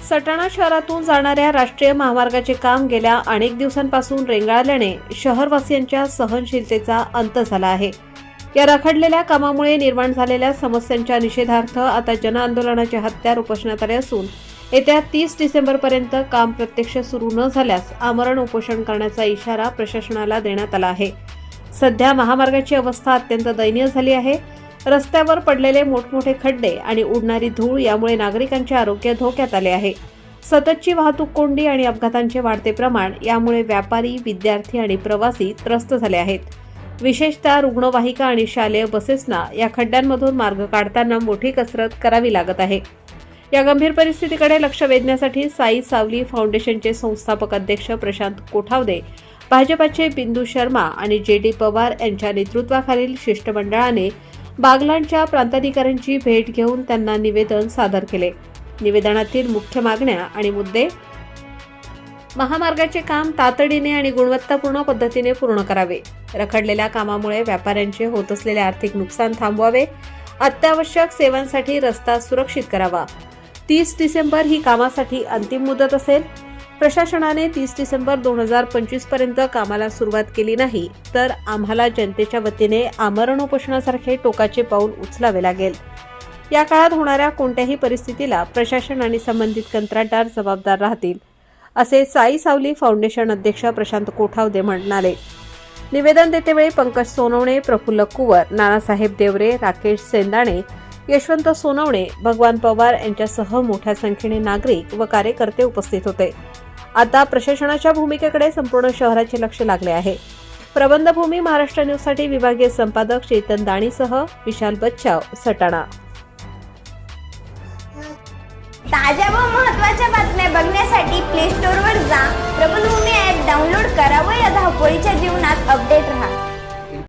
सटाणा शहरातून जाणाऱ्या राष्ट्रीय महामार्गाचे काम गेल्या अनेक दिवसांपासून रेंगाळल्याने शहरवासियांच्या सहनशीलतेचा अंत झाला आहे। या रखडलेल्या कामामुळे निर्माण झालेल्या समस्यांच्या निषेधार्थ आता जनआंदोलनाचे हत्यार उपोषणात आले असून येत्या 30 डिसेंबरपर्यंत काम प्रत्यक्ष सुरू न झाल्यास आमरण उपोषण करण्याचा इशारा प्रशासनाला देण्यात आला आहे। सध्या महामार्गाची अवस्था अत्यंत दयनीय झाली आहे। रस्त्यावर पडलेले मोठमोठे खड्डे आणि उडणारी धूळ यामुळे नागरिकांचे आरोग्य धोक्यात आले आहे। सततची वाहतूक कोंडी आणि अपघातांचे वाढते प्रमाण यामुळे व्यापारी, विद्यार्थी आणि प्रवासी त्रस्त झाले आहेत। विशेषतः रुग्णवाहिका आणि शालेय बसेसना या खड्ड्यांमधून मार्ग काढताना मोठी कसरत करावी लागत आहे। या गंभीर परिस्थितीकडे लक्ष वेधण्यासाठी साई सावली फाउंडेशनचे संस्थापक अध्यक्ष प्रशांत कोठावदे, भाजपाचे बिंदू शर्मा आणि जे.डी. पवार यांच्या नेतृत्वाखालील शिष्टमंडळाने बागलाणच्या प्रांताधिकाऱ्यांची भेट घेऊन त्यांना निवेदन सादर केले। निवेदनातील मुख्य मागण्या आणि मुद्दे: महामार्गाचे काम तातडीने आणि गुणवत्तापूर्ण पद्धतीने पूर्ण करावे, रखडलेल्या कामामुळे व्यापाऱ्यांचे होत असलेले आर्थिक नुकसान थांबवावे, अत्यावश्यक सेवांसाठी रस्ता सुरक्षित करावा। 30 डिसेंबर ही कामासाठी अंतिम मुदत असेल। प्रशासनाने 30 डिसेंबर 2025 पर्यंत कामाला सुरुवात केली नाही तर आम्हाला जनतेच्या वतीने आमरण उपोषणासारखे टोकाचे पाऊल उचलावे लागेल। या काळात होणाऱ्या कोणत्याही परिस्थितीला प्रशासन आणि संबंधित कंत्राटदार जबाबदार राहतील, असे साई सावली फाउंडेशन अध्यक्ष प्रशांत कोठावदे म्हणाले। निवेदन देतेवेळी पंकज सोनवणे, प्रफुल्ल कुवर, नानासाहेब देवरे, राकेश सेंदाणे, यशवंत सोनवणे, भगवान पवार यांच्यासह मोठ्या संख्येने नागरिक व कार्यकर्ते उपस्थित होते। आता प्रशासनाच्या भूमिकेकडे संपूर्ण शहराचे लक्ष लागले आहे। प्रबंधभूमी महाराष्ट्र न्यूजसाठी विभागीय संपादक चेतन दाणीसह विशाल बच्चाव, सटाणा। ताज्या व महत्त्वाच्या बातम्या बघण्यासाठी प्ले स्टोअरवर जा, प्रबंधभूमी ॲप डाउनलोड करा व या धावपळीच्या जीवनात अपडेट रहा।